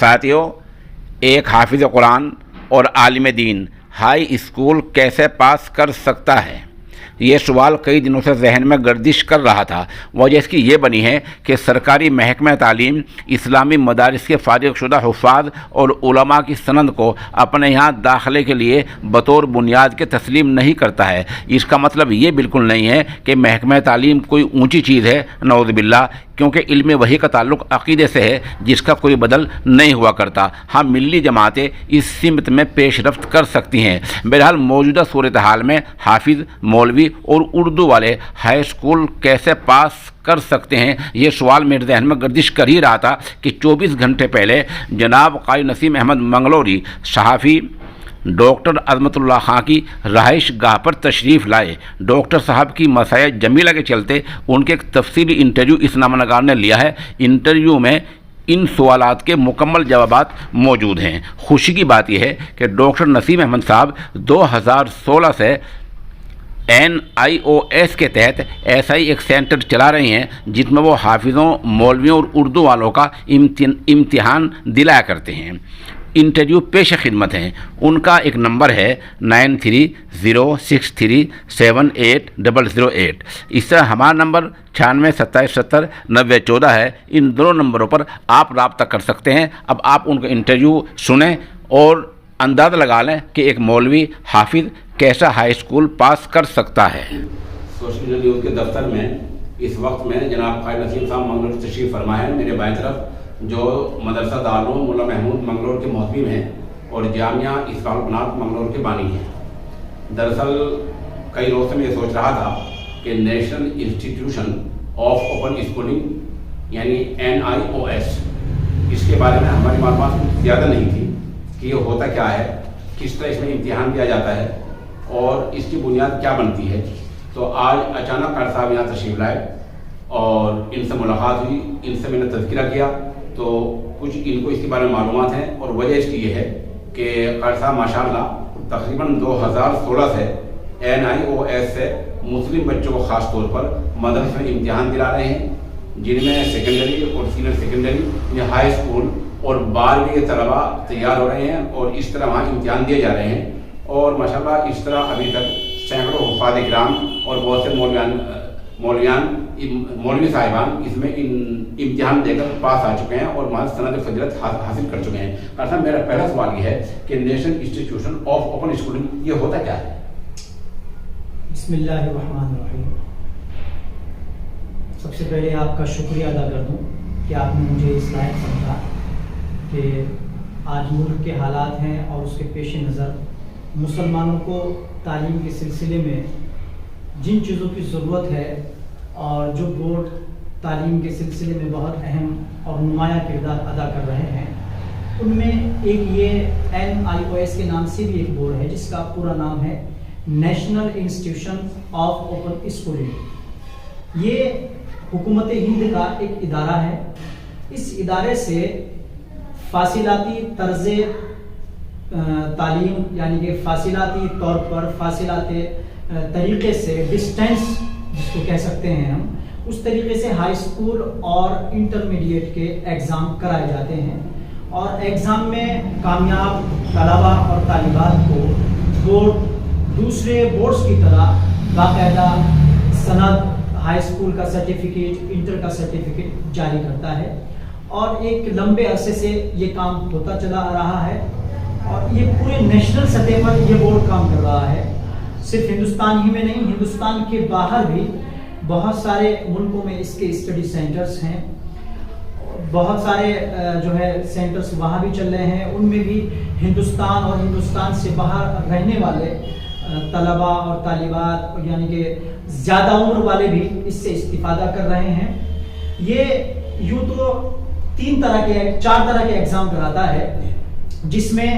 साथियों, एक हाफिज़ कुरान और आलिम दीन हाई स्कूल कैसे पास कर सकता है, ये सवाल कई दिनों से जहन में गर्दिश कर रहा था। वजह इसकी ये बनी है कि सरकारी महकमा तालीम इस्लामी मदारिस के फारिगशुदा हुफ़ाज़ और उलमा की सनद को अपने यहाँ दाखिले के लिए बतौर बुनियाद के तस्लीम नहीं करता है। इसका मतलब ये बिल्कुल नहीं है कि महकमा तालीम कोई ऊँची चीज़ है, नऊज़ बिल्लाह, क्योंकि इल्म वही का ताल्लुक़ अक़ीदे से है जिसका कोई बदल नहीं हुआ करता। हाँ, मिली जमातें इस सिमत में पेशरफ्त कर सकती हैं। बहरहाल मौजूदा सूरत हाल में हाफिज़, मौलवी और उर्दू वाले हाई स्कूल कैसे पास कर सकते हैं, ये सवाल मेरे जहन में गर्दिश कर ही रहा था कि 24 घंटे पहले जनाब क़ाज़ी नसीम अहमद मंगलौरी सहाफ़ी डॉक्टर अज़मतुल्लाह खां की रहाइश गाह पर तशरीफ़ लाए। डॉक्टर साहब की मसाया जमीला के चलते उनके एक तफसीली इंटरव्यू इस नामनगार ने लिया है। इंटरव्यू में इन सवालात के मुकम्मल जवाबात मौजूद हैं। खुशी की बात यह है कि डॉक्टर नसीम अहमद साहब 2016 से NIOS के तहत ऐसा ही एक सेंटर चला रहे हैं जिसमें वो हाफिज़ों, मौलवियों और उर्दू वालों का इम्तिहान दिलाया करते हैं। इंटरव्यू पेश खिदमत हैं। उनका एक नंबर है 9306378008। इस तरह हमारा नंबर 9627709014 है। इन दोनों नंबरों पर आप रब्ता कर सकते हैं। अब आप उनका इंटरव्यू सुनें और अंदाज़ा लगा लें कि एक मौलवी हाफिज़ कैसा हाई स्कूल पास कर सकता है। सोशल न्यूज़ के दफ्तर में इस वक्त में जनाब क़ाज़ी नसीम साहब मंगलौर तशरीफ़ फरमा है। मेरे बाएं तरफ जो मदरसा दारुल उलूम मुल्ला महमूद मंगलौर के मोहतमिम हैं और जामिया इस्लाहुल बनात मंगलौर के बानी हैं। दरअसल कई रोज़ से मैं ये सोच रहा था कि national institution of open schooling यानी NIOS, इसके बारे में हमारी मालूमात ज़्यादा नहीं थी कि ये होता क्या है, किस तरह इसमें इम्तिहान दिया जाता है और इसकी बुनियाद क्या बनती है। तो आज अचानक क़ाज़ी साहब यहाँ तशरीफ़ लाए और इनसे मुलाकात हुई, इनसे मैंने तज़किरा किया तो कुछ इनको इसके बारे में मालूमात हैं। और वजह इसकी ये है कि क़ाज़ी साहब माशाअल्लाह तकरीबन 2016 से NIOS से मुस्लिम बच्चों को ख़ास तौर पर मदरसे में इम्तिहान दिला रहे हैं, जिनमें सेकेंडरी और सीनियर सेकेंडरी या हाई स्कूल और 12वीं के तलबा तैयार हो रहे हैं और इस तरह वहाँ इम्तिहान दिए जा रहे हैं। और माशाअल्लाह इस तरह अभी तक सैकड़ों हुफ़ाज़ किराम और बहुत से मौलवी साहिबान इसमें इम्तिहान देकर पास आ चुके हैं और वहाँ सनद फजरत हासिल कर चुके हैं। अर्थात मेरा पहला सवाल ये है कि national institution of open schooling ये होता क्या है? बिस्मिल्लाहिर्रहमानिर्रहीम। सबसे पहले आपका शुक्रिया अदा कर दूं कि आपने मुझे इस लायक समझा कि आज मुल्क के हालात हैं और उसके पेश नज़र मुसलमानों को तालीम के सिलसिले में जिन चीज़ों की ज़रूरत है और जो बोर्ड तालीम के सिलसिले में बहुत अहम और नुमाया किरदार अदा कर रहे हैं, उनमें एक ये NIOS के नाम से भी एक बोर्ड है जिसका पूरा नाम है national institution of open schooling. ये हुकूमत हिंद का एक इदारा है। इस इदारे से फासिलाती तर्ज़ तालीम यानी कि फासिलाती तौर पर फासिलाती तरीक़े से डिस्टेंस जिसको कह सकते हैं हम, उस तरीके से हाई स्कूल और इंटरमीडिएट के एग्ज़ाम कराए जाते हैं और एग्ज़ाम में कामयाब तलबा और तालिबात को बोर्ड दूसरे बोर्ड्स की तरह बाकायदा सनद, हाई स्कूल का सर्टिफिकेट, इंटर का सर्टिफिकेट जारी करता है और एक लंबे अरसे से ये काम होता चला आ रहा है और ये पूरे नेशनल सतह पर ये बोर्ड काम कर रहा है। सिर्फ हिंदुस्तान ही में नहीं, हिंदुस्तान के बाहर भी बहुत सारे मुल्कों में इसके स्टडी सेंटर्स हैं। बहुत सारे जो है सेंटर्स वहाँ भी चल रहे हैं, उनमें भी हिंदुस्तान और हिंदुस्तान से बाहर रहने वाले तलबा और तालिबात यानी कि ज़्यादा उम्र वाले भी इससे इस्तिफ़ादा कर रहे हैं। ये यूँ तो 4 तरह के एग्ज़ाम कराता है, जिसमें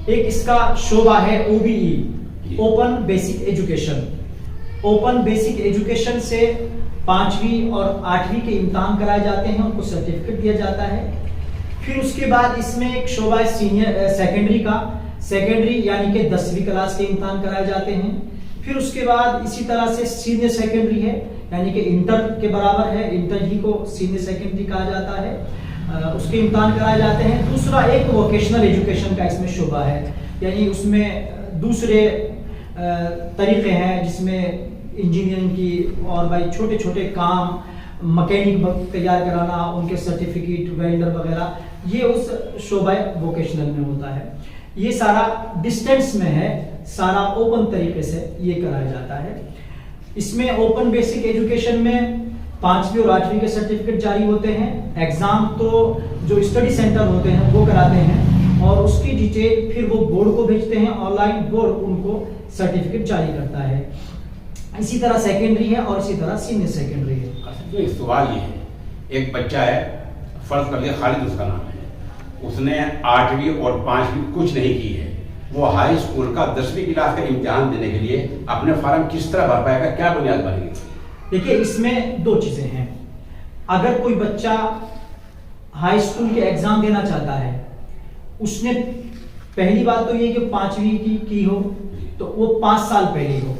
एक इसका शोबा है OBE, open basic education. Open basic education से 5वीं और 8वीं के इम्तहान कराए जाते हैं, उनको सर्टिफिकेट दिया जाता है। फिर उसके बाद इसमें एक शोबा है सीनियर सेकेंडरी का, सेकेंडरी यानी कि 10वीं क्लास के इम्तहान कराए जाते हैं। फिर उसके बाद इसी तरह से सीनियर सेकेंडरी है यानी कि इंटर के बराबर है, इंटर ही को सीनियर सेकेंडरी कहा जाता है। اس کے امتحان کرائے جاتے ہیں. دوسرا ایک ووکیشنل ایجوکیشن کا اس میں شعبہ ہے, یعنی اس میں دوسرے طریقے ہیں جس میں انجینئرنگ کی اور بھائی چھوٹے چھوٹے کام, مکینک تیار کرانا, ان کے سرٹیفکیٹ, ویلڈر وغیرہ, یہ اس شعبہ ووکیشنل میں ہوتا ہے. یہ سارا ڈسٹینس میں ہے, سارا اوپن طریقے سے یہ کرایا جاتا ہے. اس میں اوپن بیسک ایجوکیشن میں 5ویں اور 8ویں کے سرٹیفکیٹ جاری ہوتے ہیں. ایگزام تو جو اسٹڈی سینٹر ہوتے ہیں وہ کراتے ہیں اور اس کی ڈیٹیل پھر وہ بورڈ کو بھیجتے ہیں, آن لائن بورڈ ان کو سرٹیفکیٹ جاری کرتا ہے. اسی طرح سیکنڈری ہے اور اسی طرح سینئر سیکنڈری ہے. ایک سوال یہ ہے, ایک بچہ ہے, فرض کر لیا خالد اس کا نام ہے, اس نے 8ویں اور 5ویں کچھ نہیں کی ہے, وہ ہائی اسکول کا 10ویں کلاس کا امتحان دینے کے لیے اپنے فارم کس طرح بھر پائے گا, کیا بنیاد بنے گی؟ دیکھیے اس میں 2 چیزیں ہیں. اگر کوئی بچہ ہائی اسکول کے ایگزام دینا چاہتا ہے, اس نے پہلی بات تو یہ کہ 5ویں کی ہو تو وہ 5 سال پہلے ہو,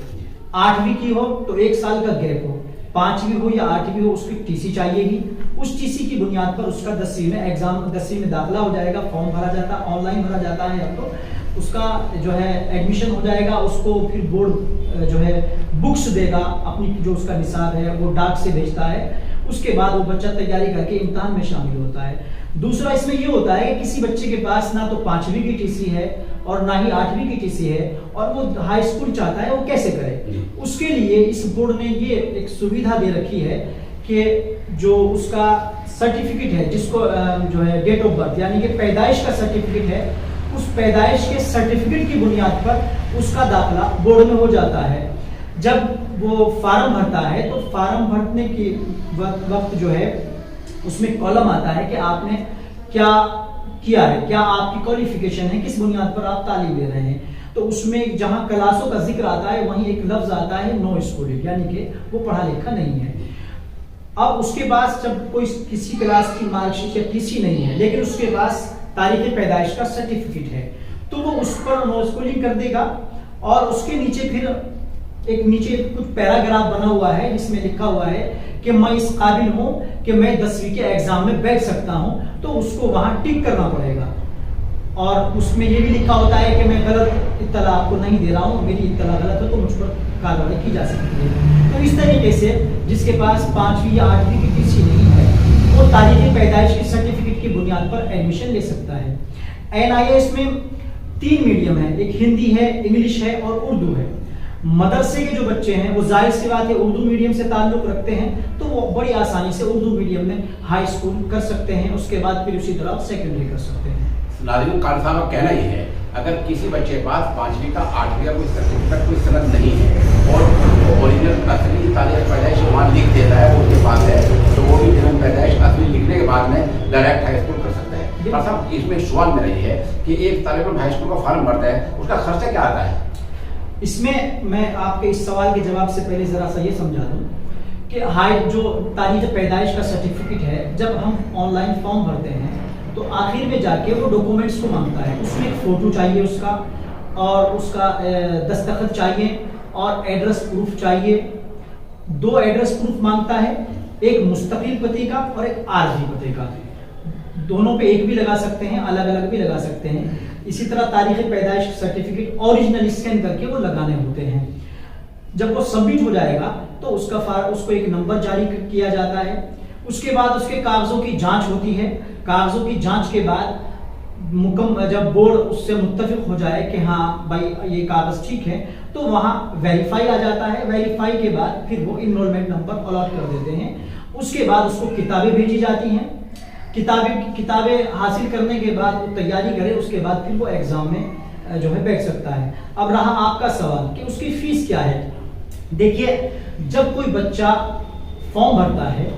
8ویں کی ہو تو 1 سال کا گیپ ہو, 5ویں ہو یا 8ویں ہو, اس کی ٹی سی چاہیے گی. اس ٹی سی کی بنیاد پر اس کا 10ویں میں ایگزام 10ویں میں داخلہ ہو جائے گا. فارم بھرا جاتا ہے, آن لائن بھرا جاتا ہے, اب تو اس کا جو ہے ایڈمیشن ہو جائے گا. اس کو پھر بورڈ جو ہے بکس دے گا, اپنی جو اس کا نصاب ہے وہ ڈاک سے بھیجتا ہے. اس کے بعد وہ بچہ تیاری کر کے امتحان میں شامل ہوتا ہے. دوسرا اس میں یہ ہوتا ہے کہ کسی بچے کے پاس نہ تو 5ویں کی ٹی سی ہے اور نہ ہی 8ویں کی ٹی سی ہے اور وہ ہائی اسکول چاہتا ہے, وہ کیسے کرے؟ اس کے لیے اس بورڈ نے یہ ایک سویدھا دے رکھی ہے کہ جو اس کا سرٹیفکیٹ ہے, جس کو جو ہے ڈیٹ آف برتھ یعنی کہ پیدائش کا سرٹیفکیٹ ہے, اس پیدائش کے سرٹیفکیٹ کی بنیاد پر اس کا داخلہ بورڈ میں ہو جاتا ہے. جب وہ فارم بھرتا ہے تو فارم بھرنے کی وقت جو ہے اس میں کالم آتا ہے کہ آپ نے کیا کیا ہے, کیا آپ کی کوالیفیکیشن ہے, کس بنیاد پر آپ تعلیم دے رہے ہیں. تو اس میں جہاں کلاسوں کا ذکر آتا ہے وہیں ایک لفظ آتا ہے نو اسکولنگ, یعنی کہ وہ پڑھا لکھا نہیں ہے. اب اس کے پاس جب کوئی کسی کلاس کی مارک شیٹ یا ٹی سی نہیں ہے لیکن اس کے پاس تاریخ پیدائش کا سرٹیفکیٹ ہے تو وہ اس پر نو اسکولنگ کر دے گا. اور اس کے نیچے پھر ایک نیچے کچھ پیراگراف بنا ہوا ہے جس میں لکھا ہوا ہے کہ میں اس قابل ہوں کہ میں 10ویں کے ایگزام میں بیٹھ سکتا ہوں, تو اس کو وہاں ٹک کرنا پڑے گا. اور اس میں یہ بھی لکھا ہوتا ہے کہ میں غلط اطلاع آپ کو نہیں دے رہا ہوں, میری اطلاع غلط ہے تو مجھ پر کارروائی کی جا سکتی ہے. تو اس طریقے سے جس کے پاس 5ویں یا 8ویں کی ٹی سی نہیں ہے وہ تاریخ پیدائش کی سرٹیفکیٹ کی بنیاد پر ایڈمیشن لے سکتا ہے. NIS میں 3 میڈیم ہے, ایک ہندی ہے, انگلش ہے اور اردو ہے. مدرسے کے جو بچے ہیں وہ ظاہر سی بات ہے اردو میڈیم سے تعلق رکھتے ہیں تو وہ بڑی آسانی سے اردو میڈیم میں ہائی اسکول کر سکتے ہیں, اس کے بعد پھر اسی طرح سیکنڈری کر سکتے ہیں. ناظرین, قاری صاحب کا کہنا یہ ہے اگر کسی بچے کے پاس 5ویں کا 8ویں کا کوئی سرٹیفکیٹ کوئی سند نہیں ہے اور اوریجنل اصلی تاریخ پیدائش وہاں لکھ دیتا ہے وہ اس کے پاس ہے تو وہ بھی جنم پیدائش اصلی لکھنے کے بعد میں ڈائریکٹ ہائی اسکول کر سکتا ہے. ڈاکٹر صاحب اس میں سوال میرا یہ ہے کہ ایک طالب علم ہائی اسکول کا فارم بھرتا ہے, اس کا خرچہ کیا آتا ہے؟ اس میں آپ کے اس سوال کے جواب سے پہلے ذرا سا یہ سمجھا دوں کہ ہائی جو تاریخ پیدائش کا سرٹیفکیٹ ہے جب ہم آن لائن فارم بھرتے ہیں تو آخر میں جا کے وہ ڈاکومنٹس کو مانگتا ہے. اس میں ایک فوٹو چاہیے اس کا, اور اس کا دستخط چاہیے اور ایڈریس پروف چاہیے. 2 ایڈریس پروف مانگتا ہے, ایک مستقل پتے کا اور ایک عارضی پتے کا. دونوں پہ ایک بھی لگا سکتے ہیں, الگ الگ بھی لگا سکتے ہیں. اسی طرح تاریخ پیدائش سرٹیفکیٹ اوریجنل اسکین کر کے وہ لگانے ہوتے ہیں. جب وہ سبمٹ ہو جائے گا تو اس کو ایک نمبر جاری کیا جاتا ہے. اس کے بعد اس کے کاغذوں کی جانچ ہوتی ہے. کاغذوں کی جانچ کے بعد جب بورڈ اس سے متفق ہو جائے کہ ہاں بھائی یہ کاغذ ٹھیک ہے تو وہاں ویریفائی آ جاتا ہے. ویریفائی کے بعد پھر وہ انرولمنٹ نمبر الاٹ کر دیتے ہیں. اس کے بعد اس کو کتابیں بھیجی جاتی ہیں. کتابیں حاصل کرنے کے بعد وہ تیاری کرے, اس کے بعد پھر وہ ایگزام میں جو ہے بیٹھ سکتا ہے. اب رہا آپ کا سوال کہ اس کی فیس کیا ہے. دیکھیے جب کوئی بچہ فارم بھرتا ہے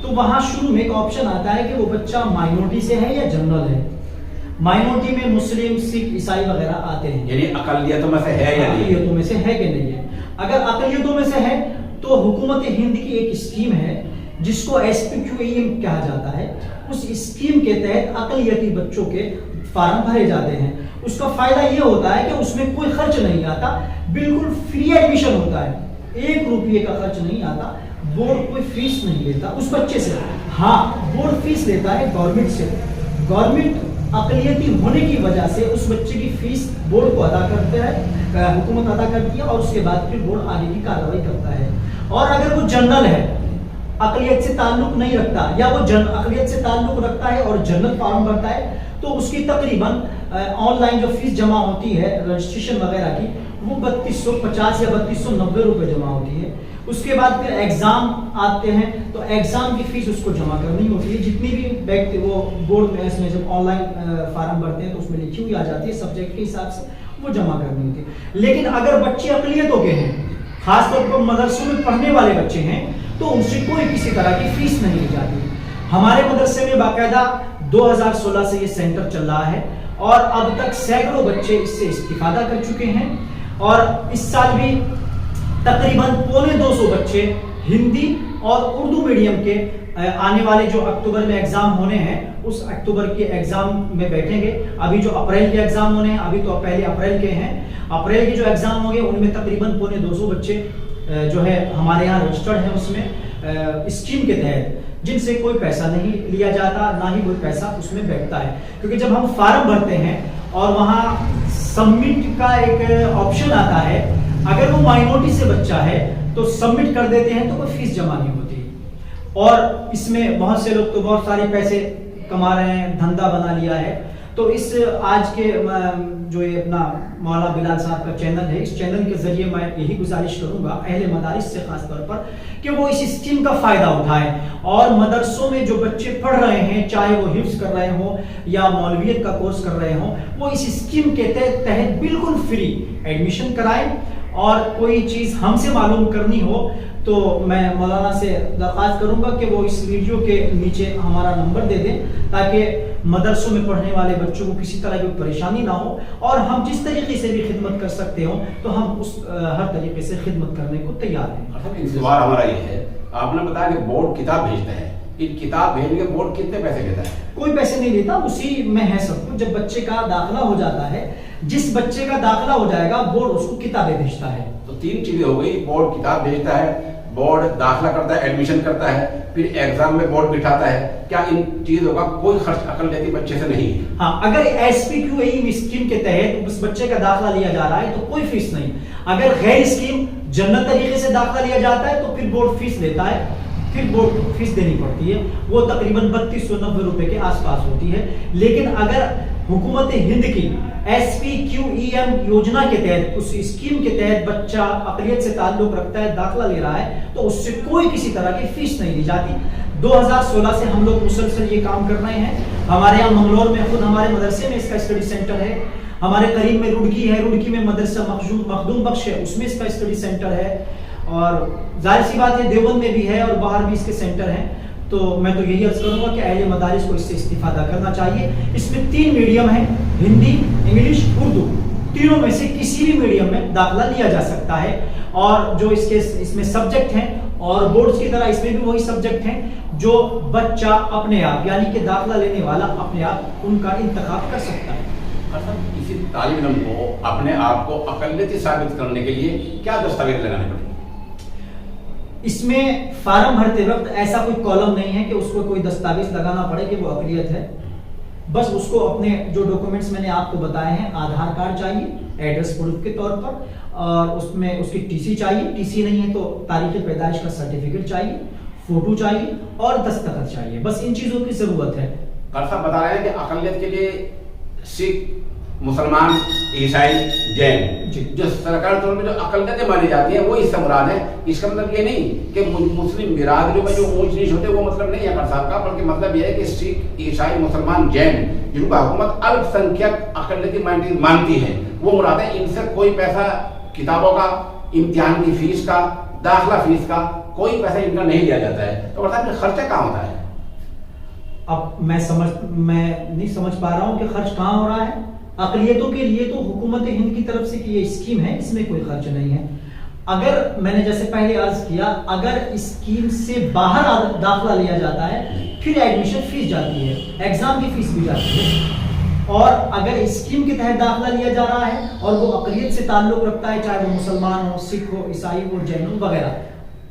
تو وہاں شروع میں ایک آپشن آتا ہے کہ وہ بچہ مائنورٹی سے ہے یا جنرل ہے. مائنورٹی میں مسلم, سکھ, عیسائی وغیرہ آتے ہیں, یعنی اقلیتوں میں سے ہے یا نہیں؟ اقلیتوں میں سے ہے کہ نہیں ہے. اگر اقلیتوں میں سے ہے تو حکومت ہند کی ایک اسکیم ہے جس کو SPQAM کہا جاتا ہے. اس اسکیم کے تحت اقلیتی بچوں کے فارم بھرے جاتے ہیں. اس کا فائدہ یہ ہوتا ہے کہ اس میں کوئی خرچ نہیں آتا, بالکل فری ایڈمیشن ہوتا ہے, 1 روپیے کا خرچ نہیں آتا. बोर्ड कोई फीस नहीं लेता उस बच्चे से। हाँ, बोर्ड फीस लेता है गवर्नमेंट से। गवर्नमेंट अक़लियती होने की वजह से उस बच्चे की फीस बोर्ड को अदा करते हैं, हुकूमत अदा करती है, और उसके बाद फिर बोर्ड आगे की कार्रवाई करता है। और अगर वो जनरल है, अक़लियत से ताल्लुक नहीं रखता, या वो अक़लियत से ताल्लुक रखता है और जनरल फॉर्म भरता है, तो उसकी तकरीबन ऑनलाइन जो फीस जमा होती है रजिस्ट्रेशन वगैरह की, वो 3250 या 3290 रुपये जमा होती है। उसके बाद फिर एग्ज़ाम आते हैं तो एग्ज़ाम की फ़ीस उसको जमा करनी होती है। जितनी भी व्यक्ति वो बोर्ड में इसमें जब ऑनलाइन फार्म भरते हैं तो उसमें लिखी हुई आ जाती है सब्जेक्ट के हिसाब से, वो जमा करनी होती है। लेकिन अगर बच्चे अक़लियतों के हैं, ख़ासतौर पर मदरसों में पढ़ने वाले बच्चे हैं, तो उनसे कोई किसी तरह की फ़ीस नहीं ली जाती। हमारे मदरसे में बाकायदा 2016 से ये सेंटर चल रहा है और अब तक सैकड़ों बच्चे इससे इस्तिफादा कर चुके हैं। और इस साल भी तकरीबन 250 बच्चे हिंदी और उर्दू मीडियम के आने वाले जो अक्टूबर में एग्जाम होने हैं, उस अक्टूबर के एग्जाम में बैठेंगे। अभी जो अप्रैल के एग्जाम होने हैं, अभी तो पहले अप्रैल के हैं, अप्रैल के जो एग्जाम होंगे उनमें तकरीबन 250 बच्चे जो है हमारे यहाँ रजिस्टर्ड हैं उसमें स्कीम के तहत, जिनसे कोई पैसा नहीं लिया जाता, ना ही कोई पैसा उसमें बैठता है। क्योंकि जब हम फॉर्म भरते हैं और वहाँ सबमिट का एक ऑप्शन आता है, अगर वो माइनॉरिटी से बच्चा है तो सबमिट कर देते हैं तो कोई फीस जमा नहीं होती। और इसमें बहुत से लोग तो बहुत सारे पैसे कमा रहे हैं, धंधा बना लिया है। तो इस आज के जो ये अपना मौला बिलाल साहब का चैनल है, इस चैनल के जरिए मैं यही गुजारिश करूंगा अहले मदारिस से खास तौर पर कि वो इस स्कीम का फायदा उठाएं और मदरसों में जो बच्चे पढ़ रहे हैं, चाहे वो हिफ्ज कर रहे हों या मौलवियत का कोर्स कर रहे हों, वो इस स्कीम के तहत बिल्कुल फ्री एडमिशन कराएं। और कोई चीज़ हमसे मालूम करनी हो तो मैं मौलाना से दरख्वास्त करूंगा कि वो इस वीडियो के नीचे हमारा नंबर दे दें, ताकि मदरसों में पढ़ने वाले बच्चों को किसी तरह की परेशानी ना हो, और हम जिस तरीके से भी खिदमत कर सकते हो तो हम उस हर तरीके से खिदमत करने को तैयार हैं। सवाल हमारा ये है, आपने बताया कि बोर्ड किताब भेजता है, इन किताब भेजने के बोर्ड कितने पैसे लेता है? कोई पैसे नहीं लेता, उसी में है सब कुछ। जब बच्चे का दाखिला हो जाता है, जिस बच्चे का दाखिला हो जाएगा बोर्ड उसको किताबें भेजता है। तो तीन चीजें हो गई, बोर्ड किताब भेजता है, बोर्ड दाखिला करता है, एडमिशन करता है, फिर एग्जाम में बोर्ड बिठाता है। क्या इन चीजों का कोई खर्च अक़लियती बच्चे से नहीं है? हाँ, अगर SPQAE स्कीम के तहत उस बच्चे का दाखिला लिया जा रहा है तो कोई फीस नहीं। अगर गैर स्कीम जनरल तरीके से दाखिला लिया जाता है तो फिर बोर्ड फीस लेता है, फिर बोर्ड फीस देनी पड़ती है, वो तकरीबन 3290 रुपए के आसपास होती है। लेकिन अगर हुकूमत हिंद की SPQEM योजना के तहत, उस स्कीम के तहत बच्चा अक़लियत से ताल्लुक रखता है, दाखिला ले रहा है, तो उससे कोई किसी तरह की फीस नहीं ली जाती। 2016 से हम लोग मुसलसल ये काम कर रहे हैं। हमारे यहाँ मंगलौर में खुद हमारे मदरसे में इसका स्टडी सेंटर है, हमारे करीब में रुड़की है, रुड़की में मदरसा मखदूम बख्श है, उसमें इसका स्टडी सेंटर है, और जाहिर सी बात है देवबंद में भी है और बाहर भी इसके सेंटर हैं। तो मैं तो यही अर्ज करूंगा कि अहले मदारिस को इससे इस्तिफादा करना चाहिए। इसमें 3 मीडियम है, हिंदी, इंग्लिश, उर्दू, तीनों में से किसी भी मीडियम में दाखिला लिया जा सकता है। और जो इसमें सब्जेक्ट हैं, और बोर्ड्स की तरह इसमें भी वही सब्जेक्ट हैं जो बच्चा अपने आप, यानी कि दाखिला लेने वाला अपने आप उनका इंतखाब कर सकता है। किसी तालिब इल्म को अपने आप को अक़लियती साबित करने के लिए क्या दस्तावेज लगाने पड़ेंगे? इसमें फार्म भरते वक्त ऐसा कोई कॉलम नहीं है कि उसको कोई दस्तावेज लगाना पड़े कि वो अक़लियत है। बस उसको अपने जो डॉक्यूमेंट्स मैंने आपको बताए हैं, आधार कार्ड चाहिए एड्रेस प्रूफ के तौर पर, और उसमें उसकी टीसी चाहिए, टीसी नहीं है तो तारीख़ पैदाइश का सर्टिफिकेट चाहिए, फोटो चाहिए और दस्तखत चाहिए। बस इन चीज़ों की ज़रूरत है। साहब बता रहे हैं कि अक़लियत के लिए सिख, मुसलमान, ईसाई, जैन, जो सरकारी तौर पर जो अक़लियतें मानी जाती हैं वो इससे मुराद है। इसका मतलब ये नहीं कि मुस्लिम बिरादरियों में जो ऊंच नीच होते हैं वो मतलब नहीं है कर साहब का, बल्कि मतलब ये है कि सिख, ईसाई, मुसलमान, जैन, जिनको हुकूमत अल्पसंख्यक अक़लियती मानती है, वो मुराद है। इनसे कोई पैसा किताबों का, इम्तिहान की फीस का, दाखिला फीस का कोई पैसा इनका नहीं लिया जाता है। तो मतलब खर्चा कहाँ होता है? अब मैं नहीं समझ पा रहा हूँ कि खर्च कहाँ हो रहा है। अक़लियतों के लिए तो हुकूमत हिंद की तरफ से ये स्कीम है, इसमें कोई खर्च नहीं है। अगर मैंने जैसे पहले अर्ज किया, अगर स्कीम से बाहर दाखिला लिया जाता है फिर एडमिशन फीस जाती है, एग्जाम की फीस भी जाती है। और अगर स्कीम के तहत दाखिला लिया जा रहा है और वो अक़लियत से ताल्लुक रखता है, चाहे वो मुसलमान हो, सिख हो, ईसाई हो, जैन हो वगैरह,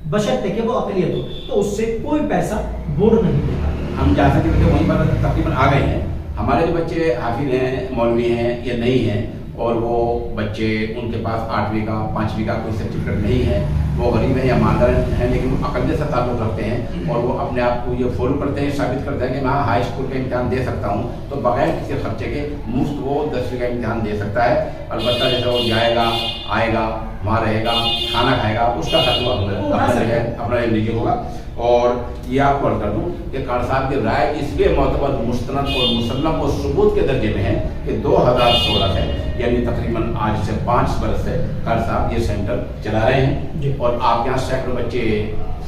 बशर्ते कि वो अक़लियत हो, तो उससे कोई पैसा बोर्ड नहीं देता। हम जा सके थे वहीं पर तकरीबन आ गए हैं। हमारे जो बच्चे हाफिज हैं, मौलवी हैं या नहीं हैं, और वो बच्चे उनके पास 8वीं का 5वीं का कोई सर्टिफिकेट नहीं है, वो गरीब हैं या मालदार हैं, लेकिन वो अक़लियत से ताल्लुक़ रखते हैं और वो अपने आप को ये फॉलो करते हैं, साबित करते हैं कि मैं हाई स्कूल का इम्तिहान दे सकता हूँ, तो बगैर किसी खर्चे के मुफ्त वो 10वीं का इम्तिहान दे सकता है। अलबत्ता जैसे वो जाएगा, आएगा, वहाँ रहेगा, खाना खाएगा, उसका खर्च अपना निजी होगा। और ये आपको अर्ज कर दूँ कि कार साहब की राय इसलिए मोतबर, मुस्तनद और मुसल्लम और सबूत के दर्जे में है कि 2016 से, यानी तकरीबन आज से 5 बरस से कार साहब ये सेंटर चला रहे हैं और आप यहाँ सैकड़ों बच्चे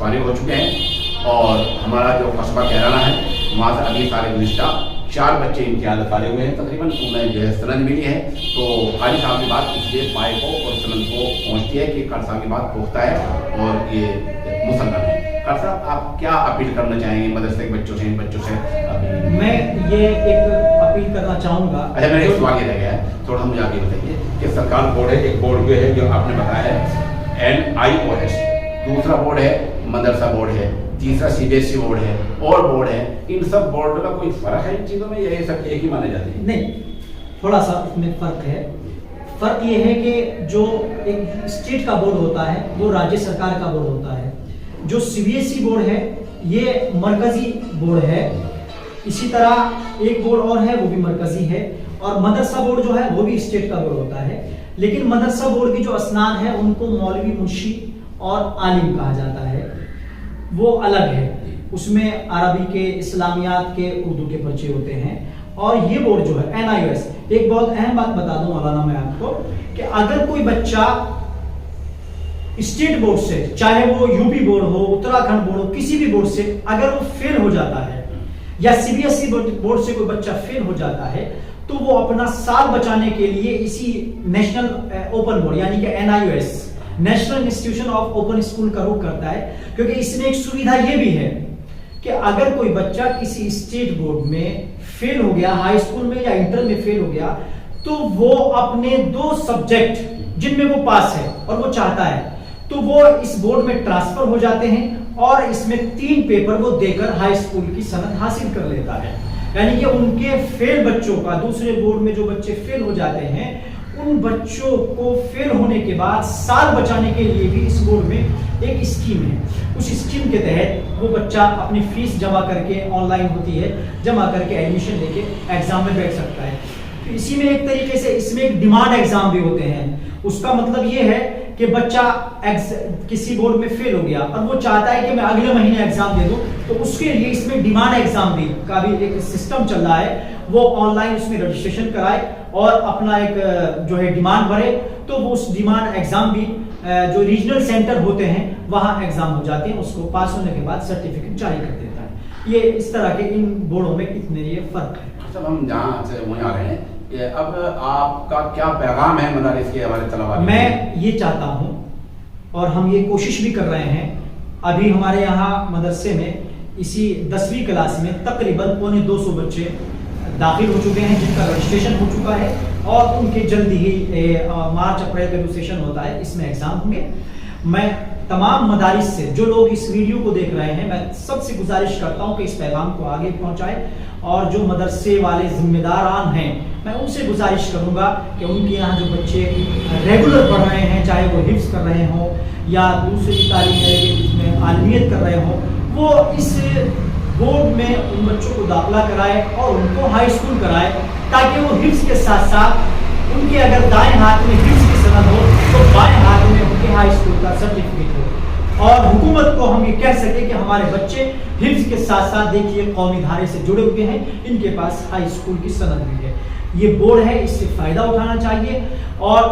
फारिग हो चुके हैं। और हमारा जो कस्बा कहराना है, वहाँ से अभी सारे गुज़िश्ता 4 बच्चे इम्तियाज़ फारिग हुए हैं तकरीबन, उन्हें जो है सनद मिली है। तो कारी साहब की बात इसलिए पाए को और सनद को पहुँचती है कि कारी साहब की बात पुख्ता है और ये मुसल्लम है। कारी साहब, आप क्या अपील करना चाहेंगे मदरसे के बच्चों से, इन बच्चों से? मैं ये एक अपील करना चाहूँगा। अच्छा, मेरा एक सवाल ये रह गया है, थोड़ा मुझे आगे बताइए कि सरकार बोर्ड है, एक बोर्ड जो है जो आपने बताया है NIOS, दूसरा बोर्ड है मदरसा बोर्ड है, तीसरा CBSE बोर्ड है और बोर्ड है, इन सब बोर्ड का कोई फ़र्क है इन चीज़ों में, ये सब एक ही माने जाते हैं? नहीं, थोड़ा सा इसमें फ़र्क है। फ़र्क ये है कि जो एक स्टेट का बोर्ड होता है वो राज्य सरकार का बोर्ड होता है, जो CBSE बोर्ड है ये मरकज़ी बोर्ड है। इसी तरह एक बोर्ड और है, वो भी मरकज़ी है। और मदरसा बोर्ड जो है वो भी स्टेट का बोर्ड होता है, लेकिन मदरसा बोर्ड की जो असनाद है उनको मौलवी, मुंशी और आलिम कहा जाता है, वो अलग है। उसमें अरबी के, इस्लामियात के, उर्दू के पर्चे होते हैं। और ये बोर्ड जो है NIOS, एक बहुत अहम बात बता दूं मौलाना मैं आपको कि अगर कोई बच्चा स्टेट बोर्ड से, चाहे वो यूपी बोर्ड हो, उत्तराखंड बोर्ड हो, किसी भी बोर्ड से अगर वो फेल हो जाता है या CBSE बोर्ड से कोई बच्चा फेल हो जाता है, तो वो अपना साल बचाने के लिए इसी नेशनल ओपन बोर्ड यानी कि NIOS, national institution of open school का रुख करता है। क्योंकि इसमें एक सुविधा ये भी है कि अगर कोई बच्चा किसी स्टेट बोर्ड में फेल हो गया, हाई स्कूल में या इंटर में फेल हो गया, तो वो अपने 2 सब्जेक्ट जिनमें वो पास है और वो चाहता है, तो वो इस बोर्ड में ट्रांसफर हो जाते हैं और इसमें 3 पेपर वो देकर हाई स्कूल की सनद हासिल कर लेता है। यानी कि उनके फेल बच्चों का, दूसरे बोर्ड में जो बच्चे फेल हो जाते हैं, उन बच्चों को फेल होने के बाद साल बचाने के लिए भी इस बोर्ड में एक स्कीम है। उस स्कीम के तहत वो बच्चा अपनी फीस जमा करके, ऑनलाइन होती है, जमा करके एडमिशन लेके एग्जाम में बैठ सकता है। तो इसी में एक तरीके से इसमें एक डिमांड एग्जाम भी होते हैं। उसका मतलब ये है कि बच्चा किसी बोर्ड में फेल हो गया और वो चाहता है कि मैं अगले महीने एग्जाम दे दूं, तो उसके लिए इसमें डिमांड एग्जाम भी का भी एक सिस्टम चल रहा है। वो ऑनलाइन उसमें रजिस्ट्रेशन कराए और अपना एक जो है डिमांड भरे, तो वो उस डिमांड एग्जाम भी जो रीजनल सेंटर होते हैं वहाँ एग्जाम हो जाते हैं, उसको पास होने के बाद सर्टिफिकेट जारी कर देता है। ये इस तरह के इन बोर्डों में इतने ये फर्क है। सब हम जहाँ से वहीं आ रहे हैं, अब आपका क्या पैगाम है मदारिस के हमारे तलबा? मैं ये चाहता हूँ और हम ये कोशिश भी कर रहे हैं, अभी हमारे यहाँ मदरसे में इसी 10वीं क्लास में तकरीबन 250 बच्चे दाखिल हो चुके हैं जिनका रजिस्ट्रेशन हो चुका है और उनके जल्दी ही मार्च अप्रैल का जो सेशन होता है इसमें एग्जाम होंगे। मैं तमाम मदारिस से जो लोग इस वीडियो को देख रहे हैं, मैं सबसे गुजारिश करता हूं कि इस पैगाम को आगे पहुंचाएं और जो मदरसे वाले जिम्मेदारान हैं मैं उनसे गुजारिश करूंगा कि उनके यहाँ जो बच्चे रेगुलर पढ़ रहे हैं, चाहे वो हिफ्ज़ कर रहे हों या दूसरी तालीम में आलमियत कर रहे हों, वो इस बोर्ड में उन बच्चों को दाखिला कराए और उनको हाई स्कूल कराए, ताकि वो हिफ्ज़ के साथ साथ उनके अगर दाएं हाथ में हिफ्ज़ की सनद हो तो बाएं हाथ में उनके हाई स्कूल का सर्टिफिकेट हो। और हुकूमत को हम ये कह सके कि हमारे बच्चे हिफ्ज़ के साथ साथ देखिए कौमी धारे से जुड़े हुए हैं, इनके पास हाई स्कूल की सनद भी है। ये बोर्ड है, इससे फ़ायदा उठाना चाहिए। और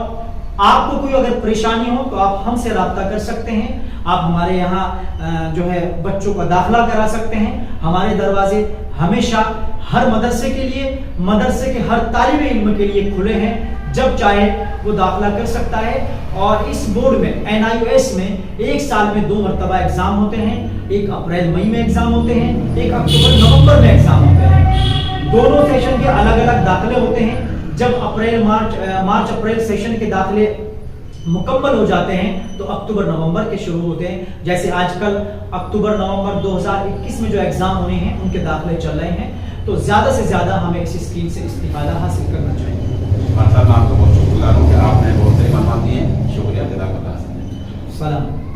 आपको कोई अगर परेशानी हो तो आप हमसे रब्ता कर सकते हैं। आप हमारे यहाँ जो है बच्चों का दाखिला करा सकते हैं। हमारे दरवाजे हमेशा हर मदरसे के लिए, मदरसे के हर तालिब इल्म के लिए खुले हैं। जब चाहे वो दाखिला कर सकता है। और इस बोर्ड में NIOS में एक साल में 2 मरतबा एग्जाम होते हैं। एक अप्रैल मई में एग्जाम होते हैं, एक अक्टूबर नवंबर में एग्जाम होते हैं। दोनों सेशन के अलग अलग दाखिले होते हैं। जब मार्च अप्रैल सेशन के दाखिले مکمل ہو جاتے ہیں تو اکتوبر نومبر کے شروع ہوتے ہیں. جیسے آج کل اکتوبر نومبر 2021 میں جو ایگزام ہونے ہیں ان کے داخلے چل رہے ہیں, تو زیادہ سے زیادہ ہمیں اس اسکیم سے استفادہ حاصل کرنا چاہیے. میں آپ کو بہت شکر گزار ہوں کہ آپ نے بہت سے معلومات دیے ہیں. شکریہ. جزاک اللہ. سلام.